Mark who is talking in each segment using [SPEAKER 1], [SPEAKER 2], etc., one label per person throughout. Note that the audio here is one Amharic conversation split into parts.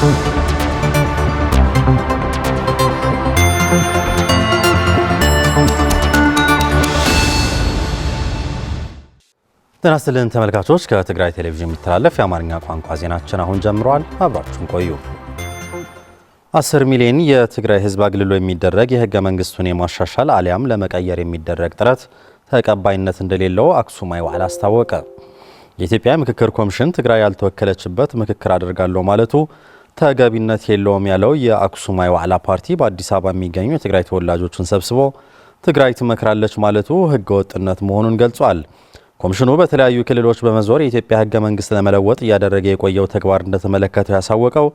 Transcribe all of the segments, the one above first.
[SPEAKER 1] ጤና ይስጥልን ተመልካቾች፣ ከትግራይ ቴሌቪዥን የሚተላለፍ የአማርኛ ቋንቋ ዜናችን አሁን ጀምሯል። አብራችሁን ቆዩ። 10 ሚሊዮን የትግራይ ሕዝብ አግልሎ የሚደረግ የህገ መንግስቱን የማሻሻል አሊያም ለመቀየር የሚደረግ ጥረት ተቀባይነት እንደሌለው አክሱማይ ዋዕላ አስታወቀ። የኢትዮጵያ ምክክር ኮሚሽን ትግራይ ያልተወከለችበት ምክክር አድርጋለሁ ማለቱ ተገቢነት የለውም ያለው የአክሱማይ ዋዕላ ፓርቲ በአዲስ አበባ የሚገኙ የትግራይ ተወላጆችን ሰብስቦ ትግራይ ትመክራለች ማለቱ ህገ ወጥነት መሆኑን ገልጿል። ኮሚሽኑ በተለያዩ ክልሎች በመዞር የኢትዮጵያ ህገ መንግስት ለመለወጥ እያደረገ የቆየው ተግባር እንደተመለከተው ያሳወቀው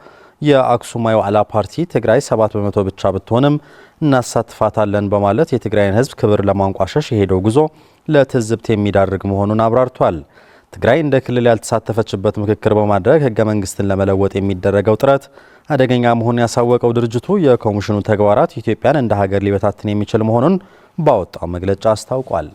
[SPEAKER 1] የአክሱማይ ዋዕላ ፓርቲ ትግራይ 7% ብቻ ብትሆንም እናሳትፋታለን በማለት የትግራይን ህዝብ ክብር ለማንቋሸሽ የሄደው ጉዞ ለትዝብት የሚዳርግ መሆኑን አብራርቷል። ትግራይ እንደ ክልል ያልተሳተፈችበት ምክክር በማድረግ ህገ መንግስትን ለመለወጥ የሚደረገው ጥረት አደገኛ መሆኑን ያሳወቀው ድርጅቱ የኮሚሽኑ ተግባራት ኢትዮጵያን እንደ ሀገር ሊበታትን የሚችል መሆኑን ባወጣው መግለጫ አስታውቋል።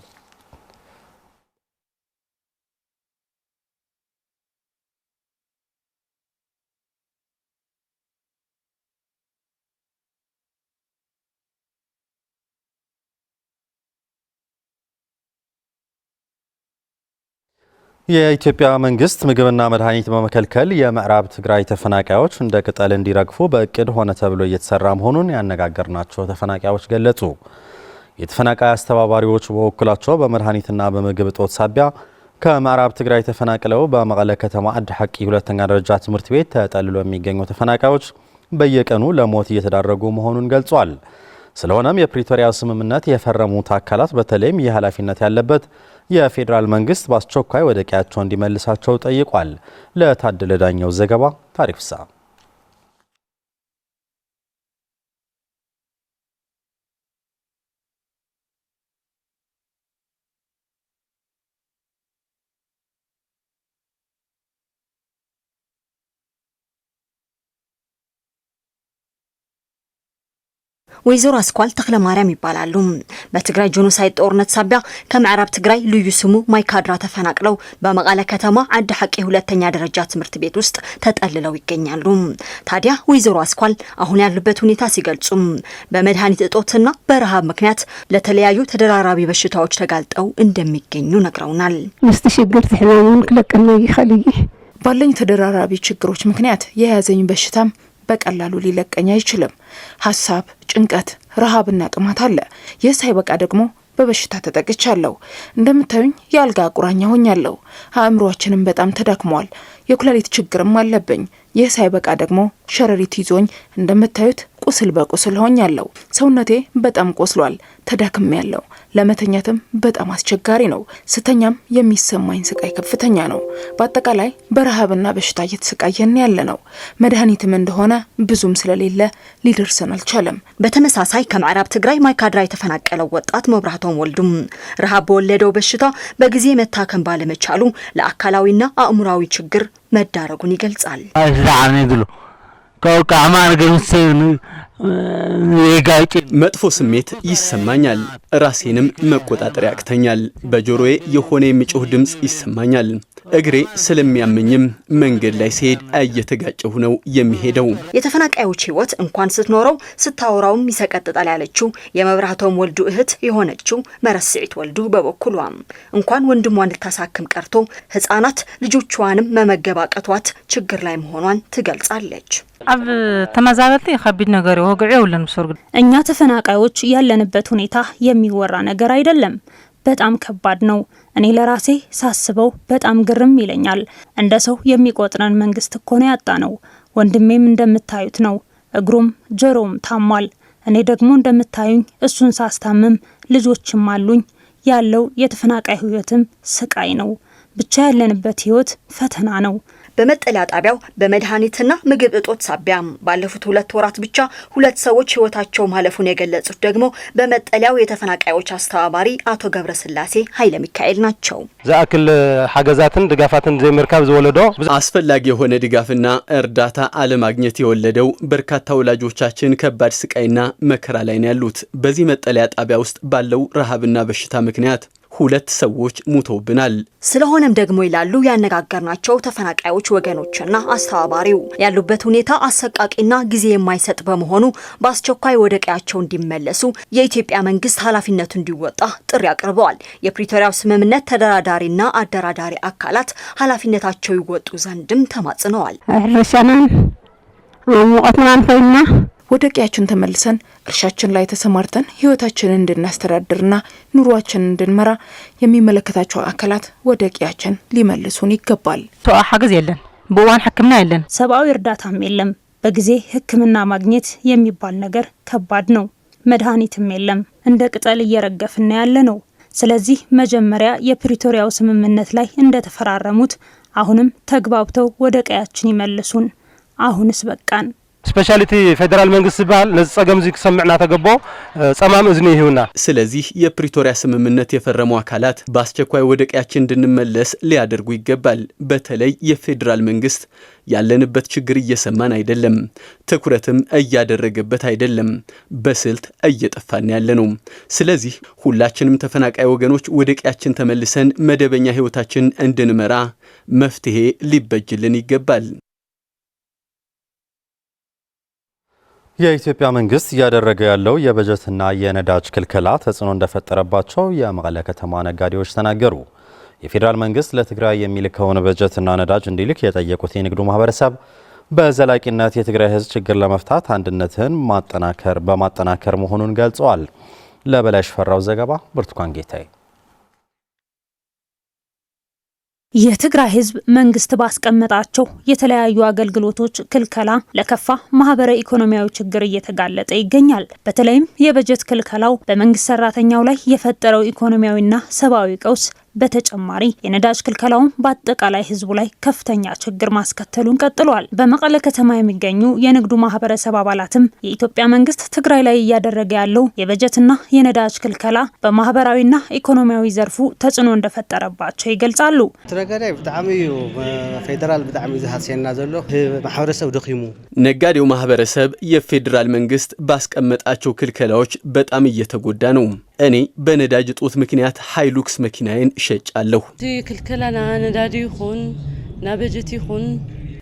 [SPEAKER 1] የኢትዮጵያ መንግስት ምግብና መድኃኒት በመከልከል የምዕራብ ትግራይ ተፈናቃዮች እንደ ቅጠል እንዲረግፉ በእቅድ ሆነ ተብሎ እየተሰራ መሆኑን ያነጋገርናቸው ተፈናቃዮች ገለጹ። የተፈናቃይ አስተባባሪዎች በበኩላቸው በመድኃኒትና በምግብ እጦት ሳቢያ ከምዕራብ ትግራይ ተፈናቅለው በመቀለ ከተማ አዲ ሐቂ ሁለተኛ ደረጃ ትምህርት ቤት ተጠልሎ የሚገኙ ተፈናቃዮች በየቀኑ ለሞት እየተዳረጉ መሆኑን ገልጿል። ስለሆነም የፕሪቶሪያ ስምምነት የፈረሙት አካላት በተለይም የኃላፊነት ያለበት የፌዴራል መንግስት በአስቸኳይ ወደ ቀያቸው እንዲመልሳቸው ጠይቋል። ለታደለ ዳኘው ዘገባ ታሪፍሳ
[SPEAKER 2] ወይዘሮ አስኳል ተክለማርያም ይባላሉ። በትግራይ ጄኖሳይድ ጦርነት ሳቢያ ከምዕራብ ትግራይ ልዩ ስሙ ማይካድራ ተፈናቅለው በመቀለ ከተማ አዲ ሐቂ ሁለተኛ ደረጃ ትምህርት ቤት ውስጥ ተጠልለው ይገኛሉ። ታዲያ ወይዘሮ አስኳል አሁን ያሉበት ሁኔታ ሲገልጹ በመድኃኒት እጦትና በረሃብ ምክንያት ለተለያዩ ተደራራቢ በሽታዎች ተጋልጠው እንደሚገኙ ነግረውናል።
[SPEAKER 3] መስተሽግር ተህማሙን ክለቀና ይኸልይ
[SPEAKER 4] ባለኝ ተደራራቢ ችግሮች ምክንያት የያዘኝ በሽታም በቀላሉ ሊለቀኝ አይችልም። ሐሳብ፣ ጭንቀት፣ ረሃብና ጥማት አለ። የሳይበቃ ደግሞ በበሽታ ተጠቅቻለሁ። እንደምታዩኝ የአልጋ ቁራኛ ሆኛለሁ። አእምሮአችንም በጣም ተዳክሟል። የኩላሊት ችግርም አለብኝ። የሳይበቃ ደግሞ ሸረሪት ይዞኝ እንደምታዩት ቁስል በቁስል ሆኛለሁ። ሰውነቴ በጣም ቆስሏል። ተዳክሜያለሁ። ለመተኛትም በጣም አስቸጋሪ ነው። ስተኛም የሚሰማኝ ስቃይ ከፍተኛ ነው። በአጠቃላይ በረሃብና በሽታ እየተሰቃየን ያለ ነው። መድኃኒትም እንደሆነ ብዙም ስለሌለ ሊደርሰን አልቻለም።
[SPEAKER 2] በተመሳሳይ ከምዕራብ ትግራይ ማይካድራ የተፈናቀለው ወጣት መብራቶም ወልዱም ረሃብ በወለደው በሽታ በጊዜ መታከም ባለመቻሉ ለአካላዊና አእምሯዊ ችግር መዳረጉን ይገልጻል።
[SPEAKER 5] መጥፎ ስሜት ይሰማኛል። ራሴንም መቆጣጠር ያቅተኛል። በጆሮዬ የሆነ የሚጮህ ድምጽ ይሰማኛል። እግሬ ስለሚያመኝም መንገድ ላይ ሲሄድ እየተጋጨሁ ነው የሚሄደው።
[SPEAKER 2] የተፈናቃዮች ህይወት እንኳን ስትኖረው ስታወራውም ይሰቀጥጣል ያለችው የመብራቶም ወልዱ እህት የሆነችው መረስዒት ወልዱ በበኩሏም እንኳን ወንድሟን እንድታሳክም ቀርቶ ህፃናት ልጆቿንም መመገብ አቅቷት ችግር ላይ መሆኗን ትገልጻለች።
[SPEAKER 6] አብ ተመዛበልቲ ከቢድ ነገር ወግዒ ወለን ሰርግ
[SPEAKER 7] እኛ ተፈናቃዮች ያለንበት ሁኔታ የሚወራ ነገር አይደለም። በጣም ከባድ ነው። እኔ ለራሴ ሳስበው በጣም ግርም ይለኛል። እንደ ሰው የሚቆጥረን መንግስት እኮ ነው ያጣ ነው። ወንድሜም እንደምታዩት ነው። እግሩም ጆሮም ታሟል። እኔ ደግሞ እንደምታዩኝ እሱን ሳስታምም ልጆችም አሉኝ። ያለው የተፈናቃይ ህይወትም ስቃይ ነው። ብቻ ያለንበት ህይወት ፈተና ነው።
[SPEAKER 2] በመጠለያ ጣቢያው በመድኃኒትና ምግብ እጦት ሳቢያ ባለፉት 2 ወራት ብቻ 2 ሰዎች ህይወታቸው ማለፉን የገለጹት ደግሞ በመጠለያው የተፈናቃዮች አስተባባሪ አቶ ገብረስላሴ ኃይለ ሚካኤል ናቸው።
[SPEAKER 8] ዛክል ሐገዛትን ድጋፋትን ዘመርካብ ዘወለዶ
[SPEAKER 5] አስፈላጊ የሆነ ድጋፍና እርዳታ አለማግኘት የወለደው በርካታ ወላጆቻችን ከባድ ስቃይና መከራ ላይ ነው ያሉት። በዚህ መጠለያ ጣቢያ ውስጥ ባለው ረሃብና በሽታ ምክንያት 2 ሰዎች ሙተውብናል።
[SPEAKER 2] ስለሆነም ደግሞ ይላሉ ያነጋገርናቸው ተፈናቃዮች ወገኖችና አስተባባሪው ያሉበት ሁኔታ አሰቃቂና ጊዜ የማይሰጥ በመሆኑ በአስቸኳይ ወደ ቀያቸው እንዲመለሱ የኢትዮጵያ መንግስት ኃላፊነቱን እንዲወጣ ጥሪ አቅርበዋል። የፕሪቶሪያው ስምምነት ተደራዳሪና አደራዳሪ አካላት ኃላፊነታቸው ይወጡ ዘንድም ተማጽነዋል።
[SPEAKER 3] ረሻናን ሙቀትናን ፈይና
[SPEAKER 4] ወደ ቀያችን ተመልሰን እርሻችን ላይ ተሰማርተን ህይወታችንን እንድናስተዳድርና ኑሯችንን እንድንመራ የሚመለከታቸው አካላት ወደ ቀያችን ሊመልሱን ይገባል።
[SPEAKER 6] ሐገዝ የለን፣ በዋን ሕክምና የለን፣
[SPEAKER 7] ሰብአዊ እርዳታም የለም። በጊዜ ሕክምና ማግኘት የሚባል ነገር ከባድ ነው። መድኃኒትም የለም። እንደ ቅጠል እየረገፍና ያለ ነው። ስለዚህ መጀመሪያ የፕሪቶሪያው ስምምነት ላይ እንደተፈራረሙት አሁንም ተግባብተው ወደ ቀያችን ይመልሱን። አሁንስ በቃን።
[SPEAKER 8] ስፔሻሊቲ ፌደራል መንግስት ሲባል ለጸገም ዚ ከሰምዕና ተገቦ ጸማም እዝኒ ይሁና።
[SPEAKER 5] ስለዚህ የፕሪቶሪያ ስምምነት የፈረሙ አካላት በአስቸኳይ ወደ ቀያችን እንድንመለስ ሊያደርጉ ይገባል። በተለይ የፌደራል መንግስት ያለንበት ችግር እየሰማን አይደለም፣ ትኩረትም እያደረገበት አይደለም፣ በስልት እየጠፋን ያለ ነው። ስለዚህ ሁላችንም ተፈናቃይ ወገኖች ወደ ቀያችን ተመልሰን መደበኛ ህይወታችን እንድንመራ መፍትሄ ሊበጅልን ይገባል።
[SPEAKER 1] የኢትዮጵያ መንግስት እያደረገ ያለው የበጀትና የነዳጅ ክልከላ ተጽዕኖ እንደፈጠረባቸው የመቀለ ከተማ ነጋዴዎች ተናገሩ። የፌዴራል መንግስት ለትግራይ የሚልከውን በጀትና ነዳጅ እንዲልክ የጠየቁት የንግዱ ማህበረሰብ በዘላቂነት የትግራይ ህዝብ ችግር ለመፍታት አንድነትን በማጠናከር መሆኑን ገልጸዋል። ለበላይ ሽፈራው ዘገባ ብርቱካን ጌታዬ።
[SPEAKER 7] የትግራይ ህዝብ መንግስት ባስቀመጣቸው የተለያዩ አገልግሎቶች ክልከላ ለከፋ ማህበራዊ ኢኮኖሚያዊ ችግር እየተጋለጠ ይገኛል። በተለይም የበጀት ክልከላው በመንግስት ሰራተኛው ላይ የፈጠረው ኢኮኖሚያዊና ሰብአዊ ቀውስ በተጨማሪ የነዳጅ ክልከላውን በአጠቃላይ ህዝቡ ላይ ከፍተኛ ችግር ማስከተሉን ቀጥሏል። በመቀለ ከተማ የሚገኙ የንግዱ ማህበረሰብ አባላትም የኢትዮጵያ መንግስት ትግራይ ላይ እያደረገ ያለው የበጀትና የነዳጅ ክልከላ በማህበራዊና ኢኮኖሚያዊ ዘርፉ ተጽዕኖ እንደፈጠረባቸው ይገልጻሉ።
[SPEAKER 9] ትረጋዳይ በጣም ፌደራል በጣም ይዛሐሰና ዘሎ ማህበረሰብ ደኺሙ
[SPEAKER 5] ነጋዴው ማህበረሰብ የፌደራል መንግስት ባስቀመጣቸው ክልከላዎች በጣም እየተጎዳ ነው። እኔ በነዳጅ ጦት ምክንያት ሃይሉክስ መኪናዬን ሸጫለሁ።
[SPEAKER 10] ክልከላና ነዳጅ ይሁን ና በጀት ይሁን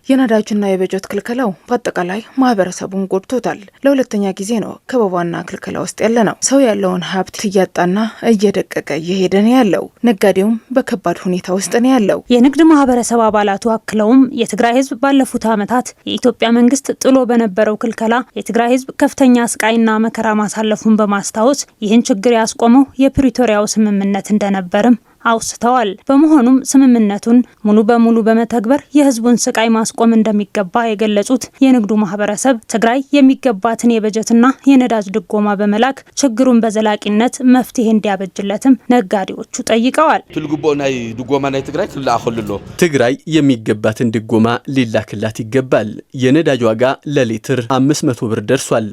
[SPEAKER 4] የነዳጅና የበጀት ክልከላው በአጠቃላይ ማህበረሰቡን ጎድቶታል። ለሁለተኛ ጊዜ ነው ከበባና ክልከላ ውስጥ ያለ ነው። ሰው ያለውን ሀብት እያጣና እየደቀቀ እየሄደ ነው ያለው። ነጋዴውም በከባድ ሁኔታ ውስጥ ነው ያለው።
[SPEAKER 7] የንግድ ማህበረሰብ አባላቱ አክለውም የትግራይ ህዝብ ባለፉት ዓመታት የኢትዮጵያ መንግስት ጥሎ በነበረው ክልከላ የትግራይ ህዝብ ከፍተኛ ስቃይና መከራ ማሳለፉን በማስታወስ ይህን ችግር ያስቆመው የፕሪቶሪያው ስምምነት እንደነበርም አውስተዋል። በመሆኑም ስምምነቱን ሙሉ በሙሉ በመተግበር የህዝቡን ስቃይ ማስቆም እንደሚገባ የገለጹት የንግዱ ማህበረሰብ ትግራይ የሚገባትን የበጀትና የነዳጅ ድጎማ በመላክ ችግሩን በዘላቂነት መፍትሄ እንዲያበጅለትም ነጋዴዎቹ ጠይቀዋል።
[SPEAKER 11] ትልጉቦ ናይ ድጎማ ናይ ትግራይ ክላአኸልሎ
[SPEAKER 5] ትግራይ የሚገባትን ድጎማ ሊላክላት ይገባል። የነዳጅ ዋጋ ለሊትር 500 ብር ደርሷል።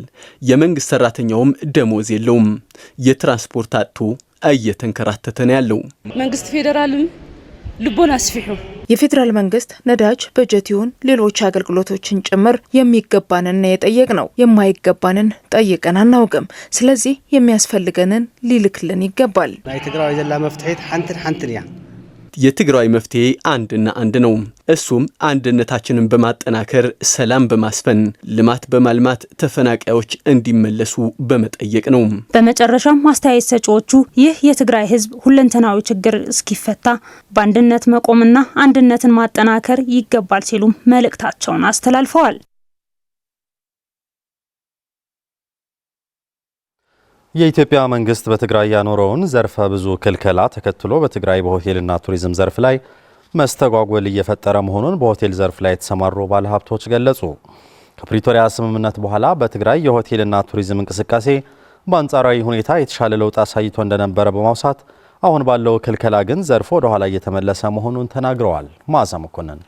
[SPEAKER 5] የመንግስት ሰራተኛውም ደሞዝ የለውም። የትራንስፖርት አጥቶ እየተንከራተተ ነው ያለው።
[SPEAKER 10] መንግስት ፌደራልም ልቦና አስፊሑ
[SPEAKER 4] የፌደራል መንግስት ነዳጅ በጀቲውን ሌሎች አገልግሎቶችን ጭምር የሚገባንን የጠየቅ ነው። የማይገባንን ጠይቀን አናውቅም። ስለዚህ የሚያስፈልገንን ሊልክልን ይገባል።
[SPEAKER 9] ናይ ትግራይ ዘላ መፍትሄት ሓንትን ያ
[SPEAKER 5] የትግራይ መፍትሄ አንድና አንድ ነው። እሱም አንድነታችንን በማጠናከር ሰላም በማስፈን ልማት በማልማት ተፈናቃዮች እንዲመለሱ በመጠየቅ ነው።
[SPEAKER 7] በመጨረሻም አስተያየት ሰጪዎቹ ይህ የትግራይ ህዝብ ሁለንተናዊ ችግር እስኪፈታ በአንድነት መቆምና አንድነትን ማጠናከር ይገባል ሲሉ መልእክታቸውን አስተላልፈዋል።
[SPEAKER 1] የኢትዮጵያ መንግስት በትግራይ ያኖረውን ዘርፈ ብዙ ክልከላ ተከትሎ በትግራይ በሆቴልና ቱሪዝም ዘርፍ ላይ መስተጓጎል እየፈጠረ መሆኑን በሆቴል ዘርፍ ላይ የተሰማሩ ባለሀብቶች ገለጹ። ከፕሪቶሪያ ስምምነት በኋላ በትግራይ የሆቴልና ቱሪዝም እንቅስቃሴ በአንጻራዊ ሁኔታ የተሻለ ለውጥ አሳይቶ እንደነበረ በማውሳት አሁን ባለው ክልከላ ግን ዘርፉ ወደ ኋላ እየተመለሰ መሆኑን ተናግረዋል። ማዛ መኮንን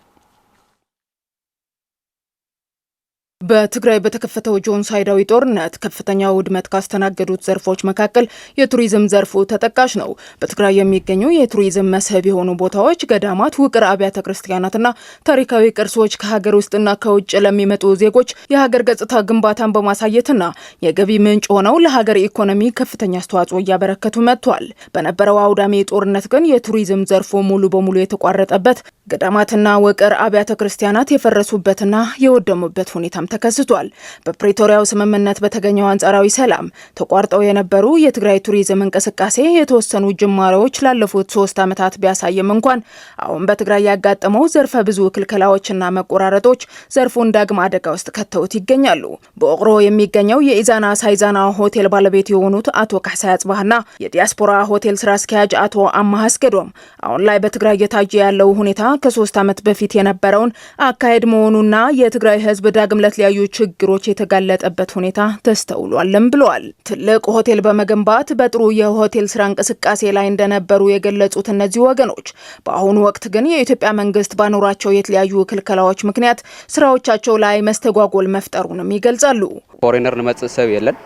[SPEAKER 4] በትግራይ በተከፈተው ጆኖሳይዳዊ ጦርነት ከፍተኛ ውድመት ካስተናገዱት ዘርፎች መካከል የቱሪዝም ዘርፉ ተጠቃሽ ነው። በትግራይ የሚገኙ የቱሪዝም መስህብ የሆኑ ቦታዎች፣ ገዳማት፣ ውቅር አብያተ ክርስቲያናትና ታሪካዊ ቅርሶች ከሀገር ውስጥና ከውጭ ለሚመጡ ዜጎች የሀገር ገጽታ ግንባታን በማሳየትና የገቢ ምንጭ ሆነው ለሀገር ኢኮኖሚ ከፍተኛ አስተዋጽኦ እያበረከቱ መጥቷል። በነበረው አውዳሚ ጦርነት ግን የቱሪዝም ዘርፉ ሙሉ በሙሉ የተቋረጠበት፣ ገዳማትና ውቅር አብያተ ክርስቲያናት የፈረሱበትና የወደሙበት ሁኔታም ተከስቷል። በፕሪቶሪያው ስምምነት በተገኘው አንጻራዊ ሰላም ተቋርጠው የነበሩ የትግራይ ቱሪዝም እንቅስቃሴ የተወሰኑ ጅማሬዎች ላለፉት 3 ዓመታት ቢያሳይም እንኳን አሁን በትግራይ ያጋጠመው ዘርፈ ብዙ ክልከላዎችና መቆራረጦች ዘርፉን ዳግም አደጋ ውስጥ ከተውት ይገኛሉ። በኦቅሮ የሚገኘው የኢዛና ሳይዛና ሆቴል ባለቤት የሆኑት አቶ ካሕሳይ አጽባህና የዲያስፖራ ሆቴል ስራ አስኪያጅ አቶ አማህ አስገዶም አሁን ላይ በትግራይ እየታየ ያለው ሁኔታ ከ3 ዓመት በፊት የነበረውን አካሄድ መሆኑና የትግራይ ህዝብ ዳግም ለተለያዩ ችግሮች የተጋለጠበት ሁኔታ ተስተውሏልም ብለዋል። ትልቅ ሆቴል በመገንባት በጥሩ የሆቴል ስራ እንቅስቃሴ ላይ እንደነበሩ የገለጹት እነዚህ ወገኖች በአሁኑ ወቅት ግን የኢትዮጵያ መንግስት ባኖራቸው የተለያዩ ክልከላዎች ምክንያት ስራዎቻቸው ላይ መስተጓጎል መፍጠሩንም ይገልጻሉ።
[SPEAKER 12] ፎሬነር ልመጽእ ሰብ የለን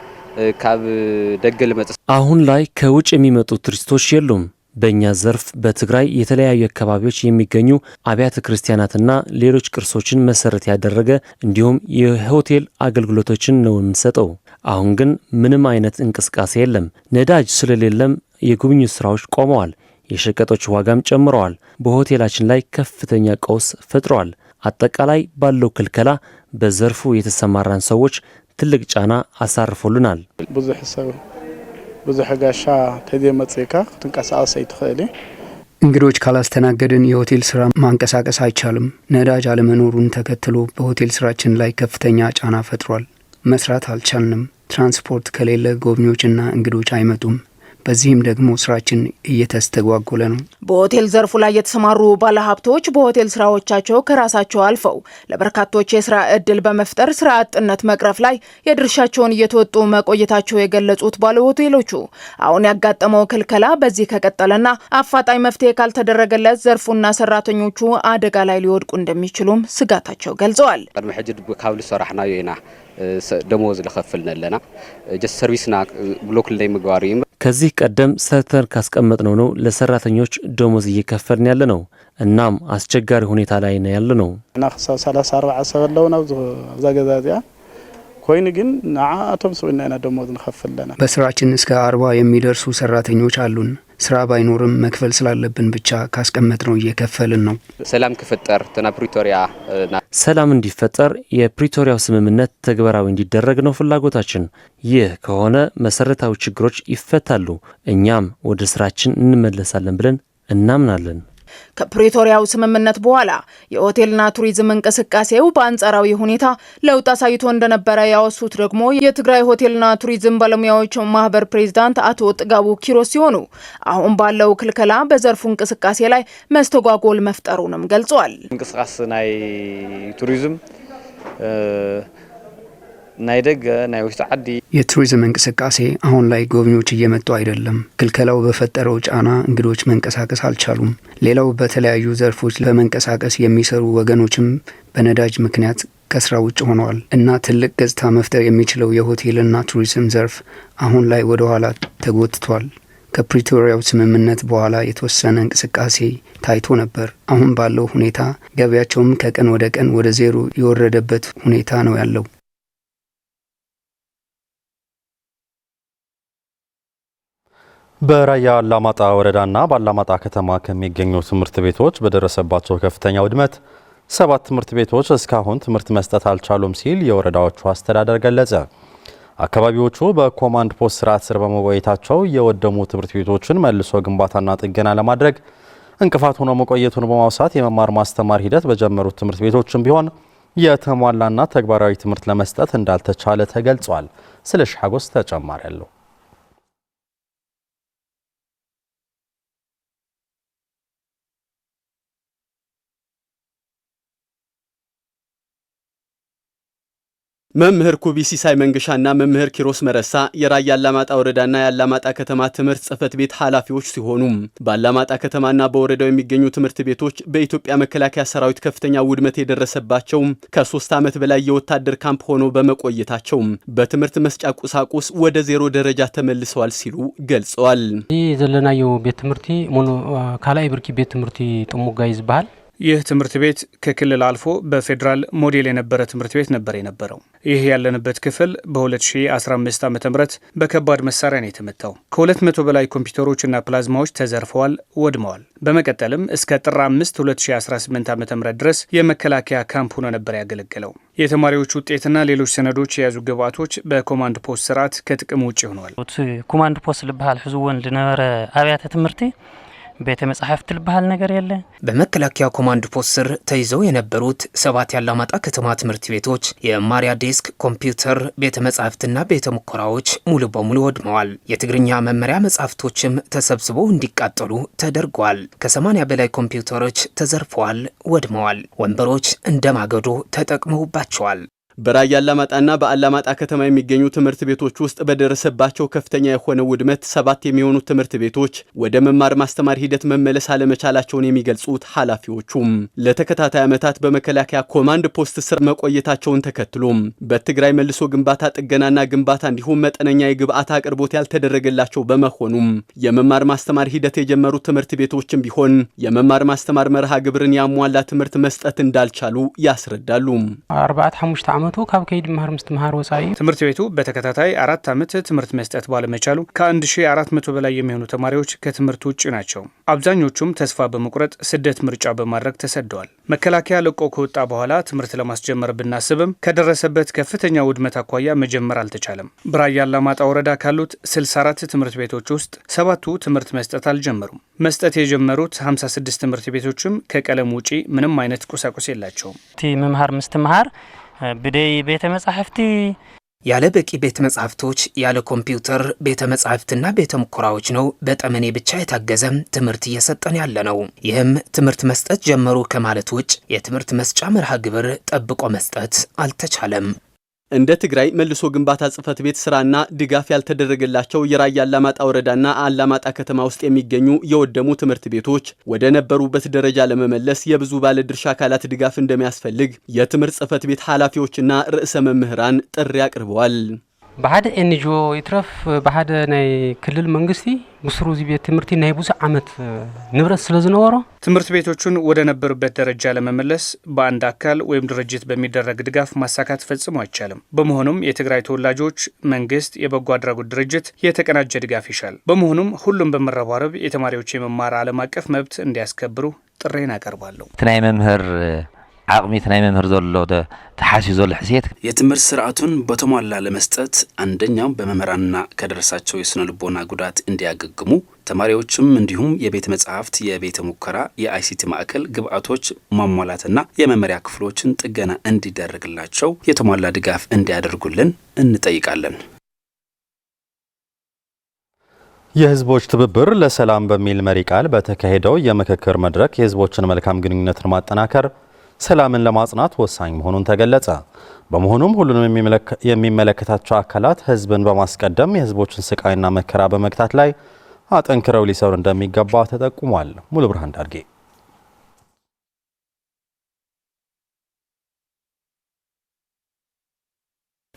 [SPEAKER 12] ካብ ደገ ልመጽእ
[SPEAKER 13] አሁን ላይ ከውጭ የሚመጡ ቱሪስቶች የሉም። በእኛ ዘርፍ በትግራይ የተለያዩ አካባቢዎች የሚገኙ አብያተ ክርስቲያናትና ሌሎች ቅርሶችን መሰረት ያደረገ እንዲሁም የሆቴል አገልግሎቶችን ነው የምንሰጠው። አሁን ግን ምንም አይነት እንቅስቃሴ የለም። ነዳጅ ስለሌለም የጉብኝት ስራዎች ቆመዋል። የሸቀጦች ዋጋም ጨምረዋል። በሆቴላችን ላይ ከፍተኛ ቀውስ ፈጥሯል። አጠቃላይ ባለው ክልከላ በዘርፉ የተሰማራን ሰዎች ትልቅ ጫና አሳርፎልናል።
[SPEAKER 14] ብዙ ጋሻ ተደመጽካ ተንቀሳቀስ አይተኸለ
[SPEAKER 15] እንግዶች ካላስተናገድን የሆቴል ስራ ማንቀሳቀስ አይቻልም። ነዳጅ አለመኖሩን ተከትሎ በሆቴል ስራችን ላይ ከፍተኛ ጫና ፈጥሯል። መስራት አልቻልንም። ትራንስፖርት ከሌለ ጎብኚዎችና እንግዶች አይመጡም። በዚህም ደግሞ ስራችን እየተስተጓጎለ ነው።
[SPEAKER 4] በሆቴል ዘርፉ ላይ የተሰማሩ ባለሀብቶች በሆቴል ስራዎቻቸው ከራሳቸው አልፈው ለበርካቶች የስራ እድል በመፍጠር ስራ አጥነት መቅረፍ ላይ የድርሻቸውን እየተወጡ መቆየታቸው የገለጹት ባለሆቴሎቹ አሁን ያጋጠመው ክልከላ በዚህ ከቀጠለና አፋጣኝ መፍትሄ ካልተደረገለት ዘርፉና ሰራተኞቹ አደጋ ላይ ሊወድቁ እንደሚችሉም ስጋታቸው ገልጸዋል።
[SPEAKER 12] ቀድሞ ሕጂ ካብሉ ሰራሕና ይና ደሞዝ ለከፍልና ለና ጀስ ሰርቪስና ብሎክ ላይ ምግባሩ
[SPEAKER 13] ከዚህ ቀደም ሰርተን ካስቀመጥነው ነው ለሰራተኞች ደሞዝ እየከፈልን ያለ ነው። እናም አስቸጋሪ ሁኔታ ላይ ነው ያለ ነው።
[SPEAKER 14] እና 34 ሰበለው ነው ዛገዛዚያ ኮይን ግን አቶም ሰውና ደሞዝ እንከፍለና
[SPEAKER 15] በስራችን እስከ 40 የሚደርሱ ሰራተኞች አሉን። ስራ ባይኖርም መክፈል ስላለብን ብቻ ካስቀመጥነው እየከፈልን ነው።
[SPEAKER 12] ሰላም ከፈጠር ተና ፕሪቶሪያ
[SPEAKER 13] ሰላም እንዲፈጠር የፕሪቶሪያው ስምምነት ተግባራዊ እንዲደረግ ነው ፍላጎታችን። ይህ ከሆነ መሰረታዊ ችግሮች ይፈታሉ፣ እኛም ወደ ስራችን እንመለሳለን ብለን እናምናለን።
[SPEAKER 4] ከፕሪቶሪያው ስምምነት በኋላ የሆቴልና ቱሪዝም እንቅስቃሴው በአንጻራዊ ሁኔታ ለውጥ አሳይቶ እንደነበረ ያወሱት ደግሞ የትግራይ ሆቴልና ቱሪዝም ባለሙያዎች ማህበር ፕሬዝዳንት አቶ ጥጋቡ ኪሮስ ሲሆኑ አሁን ባለው ክልከላ በዘርፉ እንቅስቃሴ ላይ መስተጓጎል መፍጠሩንም ገልጸዋል።
[SPEAKER 16] እንቅስቃሴ ናይ ቱሪዝም ናይደገ ናይ ውሽጥ ዓዲ
[SPEAKER 15] የቱሪዝም እንቅስቃሴ አሁን ላይ ጎብኚዎች እየመጡ አይደለም። ክልከላው በፈጠረው ጫና እንግዶች መንቀሳቀስ አልቻሉም። ሌላው በተለያዩ ዘርፎች ለመንቀሳቀስ የሚሰሩ ወገኖችም በነዳጅ ምክንያት ከስራ ውጭ ሆነዋል እና ትልቅ ገጽታ መፍጠር የሚችለው የሆቴልና ቱሪዝም ዘርፍ አሁን ላይ ወደ ኋላ ተጎትቷል። ከፕሪቶሪያው ስምምነት በኋላ የተወሰነ እንቅስቃሴ ታይቶ ነበር። አሁን ባለው ሁኔታ ገበያቸውም ከቀን ወደ ቀን ወደ ዜሮ የወረደበት ሁኔታ ነው ያለው።
[SPEAKER 1] በራያ አላማጣ ወረዳና በአላማጣ ከተማ ከሚገኙ ትምህርት ቤቶች በደረሰባቸው ከፍተኛ ውድመት 7 ትምህርት ቤቶች እስካሁን ትምህርት መስጠት አልቻሉም ሲል የወረዳዎቹ አስተዳደር ገለጸ። አካባቢዎቹ በኮማንድ ፖስት ስርዓት ስር በመቆየታቸው የወደሙ ትምህርት ቤቶችን መልሶ ግንባታና ጥገና ለማድረግ እንቅፋት ሆኖ መቆየቱን በማውሳት የመማር ማስተማር ሂደት በጀመሩት ትምህርት ቤቶችም ቢሆን የተሟላና ተግባራዊ ትምህርት ለመስጠት እንዳልተቻለ ተገልጿል። ስለሽ ሐጎስ ተጨማሪ ያለው
[SPEAKER 5] መምህር ኩቢሲሳይ መንገሻና መምህር ኪሮስ መረሳ የራያ አላማጣ ወረዳና የአላማጣ ከተማ ትምህርት ጽፈት ቤት ኃላፊዎች ሲሆኑ በአላማጣ ከተማና በወረዳው የሚገኙ ትምህርት ቤቶች በኢትዮጵያ መከላከያ ሰራዊት ከፍተኛ ውድመት የደረሰባቸው ከ3 ዓመት በላይ የወታደር ካምፕ ሆኖ በመቆየታቸው በትምህርት መስጫ ቁሳቁስ ወደ 0 ደረጃ ተመልሰዋል ሲሉ ገልጸዋል።
[SPEAKER 17] ይህ ዘለናዩ ቤት ትምህርቲ ሞኖ ካላይ ብርኪ ቤት ትምህርቲ ጥሙጋ ይዝባል።
[SPEAKER 18] ይህ ትምህርት ቤት ከክልል አልፎ በፌደራል ሞዴል የነበረ ትምህርት ቤት ነበር የነበረው። ይህ ያለንበት ክፍል በ2015 ዓ.ም በከባድ መሳሪያ ነው የተመታው። ከ200 በላይ ኮምፒውተሮችና ፕላዝማዎች ተዘርፈዋል፣ ወድመዋል። በመቀጠልም እስከ ጥር 5 2018 ዓ.ም ድረስ የመከላከያ ካምፕ ሆኖ ነበር ያገለገለው። የተማሪዎች ውጤትና ሌሎች ሰነዶች የያዙ ግብዓቶች በኮማንድ ፖስት ስርዓት ከጥቅም ውጭ ሆነዋል።
[SPEAKER 17] ኮማንድ ፖስት ልባል ህዝቡን ለነበረ አብያተ ትምህርት ቤተ መጻሕፍት ልባል ነገር የለ።
[SPEAKER 19] በመከላከያ ኮማንድ ፖስት ስር ተይዘው የነበሩት 7 የአላማጣ ከተማ ትምህርት ቤቶች የማሪያ ዴስክ፣ ኮምፒውተር፣ ቤተ መጻሕፍትና ቤተ ሙከራዎች ሙሉ በሙሉ ወድመዋል። የትግርኛ መመሪያ መጻሕፍቶችም ተሰብስበው እንዲቃጠሉ ተደርጓል። ከ80 በላይ ኮምፒውተሮች ተዘርፈዋል፣ ወድመዋል። ወንበሮች እንደማገዶ ተጠቅመውባቸዋል።
[SPEAKER 5] በራያ አላማጣና በአላማጣ ከተማ የሚገኙ ትምህርት ቤቶች ውስጥ በደረሰባቸው ከፍተኛ የሆነ ውድመት 7 የሚሆኑ ትምህርት ቤቶች ወደ መማር ማስተማር ሂደት መመለስ አለመቻላቸውን የሚገልጹት ኃላፊዎቹም ለተከታታይ ዓመታት በመከላከያ ኮማንድ ፖስት ስር መቆየታቸውን ተከትሎ በትግራይ መልሶ ግንባታ ጥገናና ግንባታ እንዲሁም መጠነኛ የግብአት አቅርቦት ያልተደረገላቸው በመሆኑም የመማር ማስተማር ሂደት የጀመሩ ትምህርት ቤቶችም ቢሆን የመማር ማስተማር መርሃ ግብርን ያሟላ ትምህርት መስጠት እንዳልቻሉ ያስረዳሉ።
[SPEAKER 17] 45 ዓመቱ ካብ ከይድ መሃር ምስትምሃር ወጻይ
[SPEAKER 18] ትምህርት ቤቱ በተከታታይ 4 ዓመት ትምህርት መስጠት ባለመቻሉ ከ1400 በላይ የሚሆኑ ተማሪዎች ከትምህርት ውጭ ናቸው። አብዛኞቹም ተስፋ በመቁረጥ ስደት ምርጫ በማድረግ ተሰደዋል። መከላከያ ለቆ ከወጣ በኋላ ትምህርት ለማስጀመር ብናስብም ከደረሰበት ከፍተኛ ውድመት አኳያ መጀመር አልተቻለም። በራያ አላማጣ ወረዳ ካሉት 64 ትምህርት ቤቶች ውስጥ 7ቱ ትምህርት መስጠት አልጀመሩም። መስጠት የጀመሩት 56 ትምህርት ቤቶችም ከቀለም ውጪ ምንም አይነት ቁሳቁስ የላቸውም።
[SPEAKER 17] መምህር ምስትምሃር በደይ ቤተ መጻሕፍት
[SPEAKER 19] ያለ በቂ ቤተ መጻሕፍቶች ያለ ኮምፒውተር ቤተ መጻሕፍትና ቤተ ሙከራዎች ነው በጠመኔ ብቻ የታገዘ ትምህርት እየሰጠን ያለ ነው። ይህም ትምህርት መስጠት ጀመሩ ከማለት ውጭ የትምህርት መስጫ መርሃ ግብር ጠብቆ መስጠት አልተቻለም።
[SPEAKER 5] እንደ ትግራይ መልሶ ግንባታ ጽፈት ቤት ስራና ድጋፍ ያልተደረገላቸው የራያ አላማጣ ወረዳና አላማጣ ከተማ ውስጥ የሚገኙ የወደሙ ትምህርት ቤቶች ወደ ነበሩበት ደረጃ ለመመለስ የብዙ ባለድርሻ አካላት ድጋፍ እንደሚያስፈልግ የትምህርት ጽፈት ቤት ኃላፊዎችና ርዕሰ መምህራን ጥሪ አቅርበዋል።
[SPEAKER 17] በሓደ ኤንጂኦ ይትረፍ በሓደ ናይ ክልል መንግስቲ ምስሩ ዚ ቤት ትምህርቲ ናይ ብዙ ዓመት ንብረት ስለዝነበሮ
[SPEAKER 18] ትምህርት ቤቶቹን ወደ ነበሩበት ደረጃ ለመመለስ በአንድ አካል ወይም ድርጅት በሚደረግ ድጋፍ ማሳካት ፈጽሞ አይቻልም። በመሆኑም የትግራይ ተወላጆች መንግስት፣ የበጎ አድራጎት ድርጅት የተቀናጀ ድጋፍ ይሻል። በመሆኑም ሁሉም በመረባረብ የተማሪዎች የመማር ዓለም አቀፍ መብት እንዲያስከብሩ ጥሬን አቀርባለሁ።
[SPEAKER 20] ትናይ መምህር አቅሚት ናይ መምህር ዘሎ ተሓሲብ ዘሎ ሕሴት
[SPEAKER 21] የትምህርት ስርዓቱን በተሟላ ለመስጠት አንደኛው በመምህራንና ከደረሳቸው የስነ ልቦና ጉዳት እንዲያገግሙ ተማሪዎችም እንዲሁም የቤተ መጻሕፍት፣ የቤተ ሙከራ፣ የአይሲቲ ማዕከል ግብአቶች ማሟላትና የመመሪያ ክፍሎችን ጥገና እንዲደረግላቸው የተሟላ ድጋፍ እንዲያደርጉልን እንጠይቃለን።
[SPEAKER 1] የህዝቦች ትብብር ለሰላም በሚል መሪ ቃል በተካሄደው የምክክር መድረክ የህዝቦችን መልካም ግንኙነትን ማጠናከር ሰላምን ለማጽናት ወሳኝ መሆኑን ተገለጸ። በመሆኑም ሁሉንም የሚመለከታቸው አካላት ህዝብን በማስቀደም የህዝቦችን ስቃይና መከራ በመግታት ላይ አጠንክረው ሊሰሩ እንደሚገባ ተጠቁሟል። ሙሉ ብርሃን ዳርጌ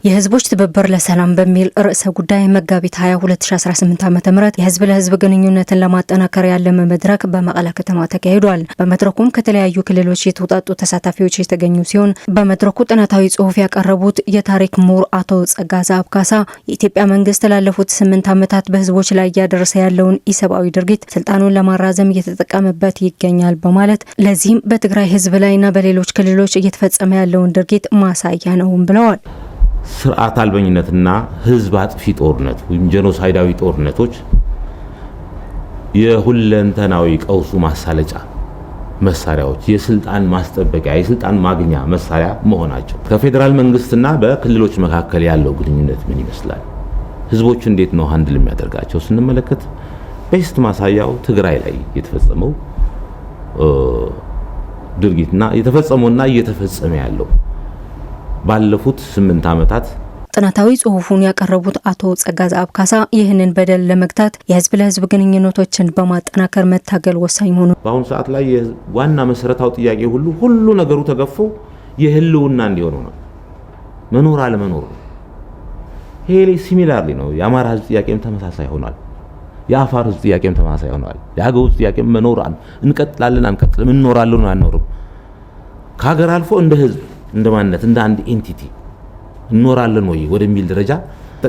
[SPEAKER 2] የህዝቦች ትብብር ለሰላም በሚል ርዕሰ ጉዳይ መጋቢት 20 2018 ዓ.ም የህዝብ ለህዝብ ግንኙነትን ለማጠናከር ያለመ መድረክ በመቀለ ከተማ ተካሂዷል። በመድረኩም ከተለያዩ ክልሎች የተውጣጡ ተሳታፊዎች የተገኙ ሲሆን በመድረኩ ጥናታዊ ጽሑፍ ያቀረቡት የታሪክ ምሁር አቶ ጸጋዛ አብካሳ የኢትዮጵያ መንግስት ላለፉት 8 ዓመታት በህዝቦች ላይ እያደረሰ ያለውን ኢሰብአዊ ድርጊት ስልጣኑን ለማራዘም እየተጠቀመበት ይገኛል በማለት ለዚህም በትግራይ ህዝብ ላይና በሌሎች ክልሎች እየተፈጸመ ያለውን ድርጊት ማሳያ ነውም ብለዋል።
[SPEAKER 22] ስርዓት አልበኝነትና ህዝብ አጥፊ ጦርነት ወይም ጄኖሳይዳዊ ጦርነቶች የሁለንተናዊ ቀውሱ ማሳለጫ መሳሪያዎች፣ የስልጣን ማስጠበቂያ፣ የስልጣን ማግኛ መሳሪያ መሆናቸው። ከፌደራል መንግስትና በክልሎች መካከል ያለው ግንኙነት ምን ይመስላል? ህዝቦች እንዴት ነው ሃንድል የሚያደርጋቸው ስንመለከት ቤስት ማሳያው ትግራይ ላይ የተፈጸመው ድርጊትና የተፈጸመውና እየተፈጸመ ያለው ባለፉት 8 ዓመታት
[SPEAKER 3] ጥናታዊ ጽሁፉን ያቀረቡት አቶ ጸጋዝ አብካሳ ይህንን በደል ለመግታት የህዝብ ለህዝብ ግንኙነቶችን በማጠናከር መታገል ወሳኝ ሆኖ
[SPEAKER 22] በአሁኑ ሰዓት ላይ ዋና መሰረታዊ ጥያቄ ሁሉ ነገሩ ተገፎ የህልውና እንዲሆን ነው መኖር አለ መኖር ሄሊ ሲሚላርሊ ነው የአማራ ህዝብ ጥያቄም ተመሳሳይ ሆኗል የአፋር ህዝብ ጥያቄም ተመሳሳይ ሆኗል የአገው ህዝብ ጥያቄም መኖር እንቀጥላለን አንቀጥልም እንኖራለን አንኖርም ከሀገር አልፎ እንደ ህዝብ እንደ ማንነት እንደ አንድ ኤንቲቲ እንኖራለን ወይ ወደሚል ደረጃ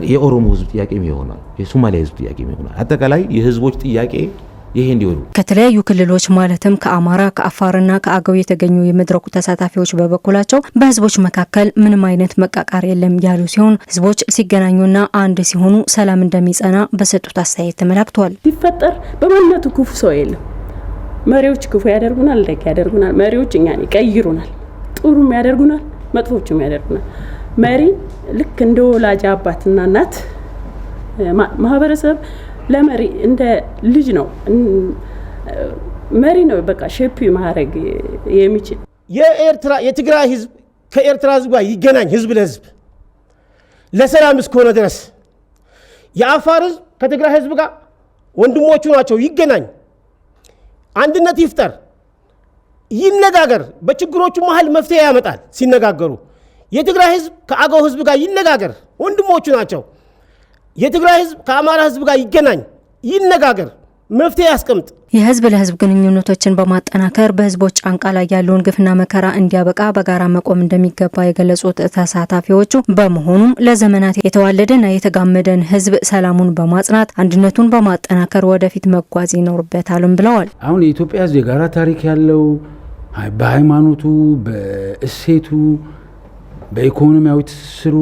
[SPEAKER 22] የኦሮሞ ህዝብ ጥያቄም ይሆናል የሶማሊያ ህዝብ ጥያቄም ይሆናል አጠቃላይ የህዝቦች ጥያቄ ይሄ እንዲሆኑ
[SPEAKER 3] ከተለያዩ ክልሎች ማለትም ከአማራ ከአፋርና ከአገው የተገኙ የመድረኩ ተሳታፊዎች በበኩላቸው በህዝቦች መካከል ምንም አይነት መቃቃር የለም ያሉ ሲሆን ህዝቦች ሲገናኙና አንድ ሲሆኑ ሰላም እንደሚጸና በሰጡት አስተያየት ተመላክቷል።
[SPEAKER 6] ሲፈጠር በማንነቱ ክፉ ሰው የለም። መሪዎች ክፉ ያደርጉናል፣ ደግ ያደርጉናል። መሪዎች እኛን ይቀይሩናል፣ ጥሩም ያደርጉናል፣ መጥፎችም ያደርጉናል። መሪ ልክ እንደ ወላጅ አባትና እናት ማህበረሰብ ለመሪ እንደ ልጅ ነው መሪ ነው በቃ ሼፕ ማድረግ የሚችል
[SPEAKER 23] የትግራይ ህዝብ ከኤርትራ ህዝብ ጋር ይገናኝ ህዝብ ለህዝብ ለሰላም እስከሆነ ድረስ የአፋር ህዝብ ከትግራይ ህዝብ ጋር ወንድሞቹ ናቸው ይገናኝ አንድነት ይፍጠር ይነጋገር በችግሮቹ መሃል መፍትሄ ያመጣል ሲነጋገሩ የትግራይ ህዝብ ከአገው ህዝብ ጋር ይነጋገር ወንድሞቹ ናቸው የትግራይ ህዝብ ከአማራ ህዝብ ጋር ይገናኝ ይነጋገር መፍትሄ ያስቀምጥ
[SPEAKER 3] የህዝብ ለህዝብ ግንኙነቶችን በማጠናከር በህዝቦች ጫንቃ ላይ ያለውን ግፍና መከራ እንዲያበቃ በጋራ መቆም እንደሚገባ የገለጹት ተሳታፊዎቹ በመሆኑም ለዘመናት የተዋለደና የተጋመደን ህዝብ ሰላሙን በማጽናት አንድነቱን በማጠናከር ወደፊት መጓዝ ይኖርበታልም ብለዋል።
[SPEAKER 24] አሁን የኢትዮጵያ ህዝብ የጋራ ታሪክ ያለው በሃይማኖቱ በእሴቱ በኢኮኖሚያዊ ትስስሩ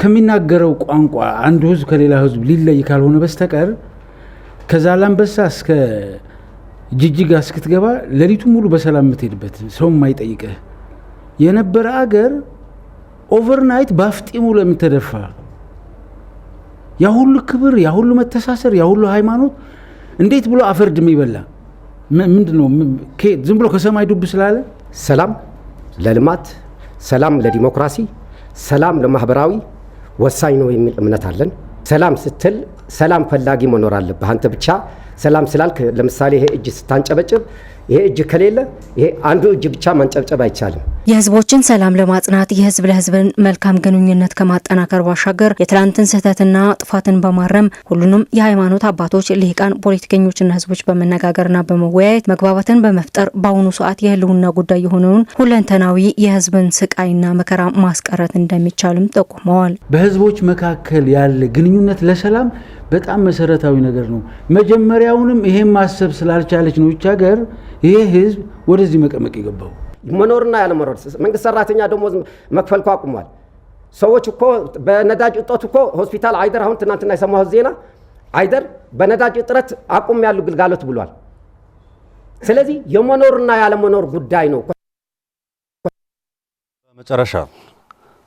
[SPEAKER 24] ከሚናገረው ቋንቋ አንዱ ህዝብ ከሌላ ህዝብ ሊለይ ካልሆነ በስተቀር ከዛላምበሳ እስከ ጅጅጋ እስክትገባ ሌሊቱ ሙሉ በሰላም የምትሄድበት ሰው የማይጠይቅህ የነበረ አገር ኦቨርናይት ባፍጢሙ ለምትደፋ ያ ሁሉ ክብር ያ ሁሉ መተሳሰር ያ ሁሉ ሃይማኖት እንዴት ብሎ አፈርድም ይበላ ምንድነው ዝም ብሎ ከሰማይ ዱብ ስላለ
[SPEAKER 25] ሰላም ለልማት ሰላም ለዲሞክራሲ ሰላም ለማህበራዊ ወሳኝ ነው የሚል እምነት አለን። ሰላም ስትል ሰላም ፈላጊ መኖር አለበት። አንተ ብቻ ሰላም ስላልክ ለምሳሌ ይሄ እጅ ስታንጨበጭብ ይሄ እጅ ከሌለ ይሄ አንዱ እጅ ብቻ ማንጨብጨብ አይቻልም።
[SPEAKER 3] የህዝቦችን ሰላም ለማጽናት የህዝብ ለህዝብን መልካም ግንኙነት ከማጠናከር ባሻገር የትላንትን ስህተትና ጥፋትን በማረም ሁሉንም የሃይማኖት አባቶች፣ ልሂቃን፣ ፖለቲከኞችና ህዝቦች በመነጋገርና በመወያየት መግባባትን በመፍጠር በአሁኑ ሰዓት የህልውና ጉዳይ የሆነውን ሁለንተናዊ የህዝብን ስቃይና መከራ ማስቀረት እንደሚቻልም ጠቁመዋል።
[SPEAKER 24] በህዝቦች መካከል ያለ ግንኙነት ለሰላም በጣም መሰረታዊ ነገር ነው። መጀመሪያውንም ይሄን ማሰብ ስላልቻለች ነው ይች ሀገር ይሄ ህዝብ ወደዚህ መቀመቅ ይገባው።
[SPEAKER 25] መኖርና ያለ መኖር መንግስት ሰራተኛ ደሞዝ መክፈል አቁሟል። ሰዎች እኮ በነዳጅ እጦት እኮ ሆስፒታል አይደር አሁን ትናንትና የሰማሁት ዜና አይደር በነዳጅ እጥረት አቁም ያሉ ግልጋሎት ብሏል። ስለዚህ የመኖርና ያለ መኖር ጉዳይ ነው።
[SPEAKER 1] በመጨረሻ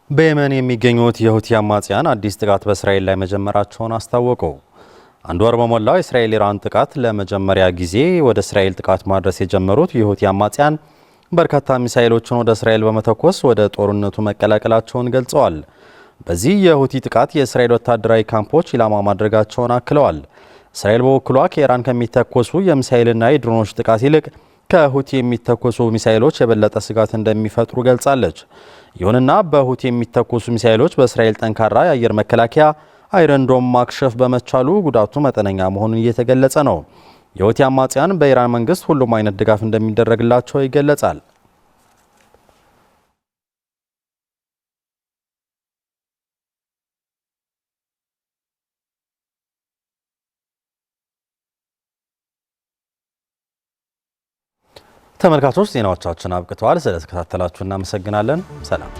[SPEAKER 1] በየመን የሚገኙት የሁቲ አማጽያን አዲስ ጥቃት በእስራኤል ላይ መጀመራቸውን አስታወቁ። አንድ ወር በሞላው የእስራኤል ኢራን ጥቃት ለመጀመሪያ ጊዜ ወደ እስራኤል ጥቃት ማድረስ የጀመሩት የሁቲ አማጽያን በርካታ ሚሳኤሎችን ወደ እስራኤል በመተኮስ ወደ ጦርነቱ መቀላቀላቸውን ገልጸዋል። በዚህ የሁቲ ጥቃት የእስራኤል ወታደራዊ ካምፖች ኢላማ ማድረጋቸውን አክለዋል። እስራኤል በበኩሏ ከኢራን ከሚተኮሱ የሚሳኤልና የድሮኖች ጥቃት ይልቅ ከሁቲ የሚተኮሱ ሚሳኤሎች የበለጠ ስጋት እንደሚፈጥሩ ገልጻለች። ይሁንና በሁቲ የሚተኮሱ ሚሳኤሎች በእስራኤል ጠንካራ የአየር መከላከያ አይረንዶም ማክሸፍ በመቻሉ ጉዳቱ መጠነኛ መሆኑን እየተገለጸ ነው። የሁቲ አማጽያን በኢራን መንግስት ሁሉም አይነት ድጋፍ እንደሚደረግላቸው ይገለጻል። ተመልካቾች ዜናዎቻችን አብቅተዋል። ስለተከታተላችሁ እናመሰግናለን። ሰላም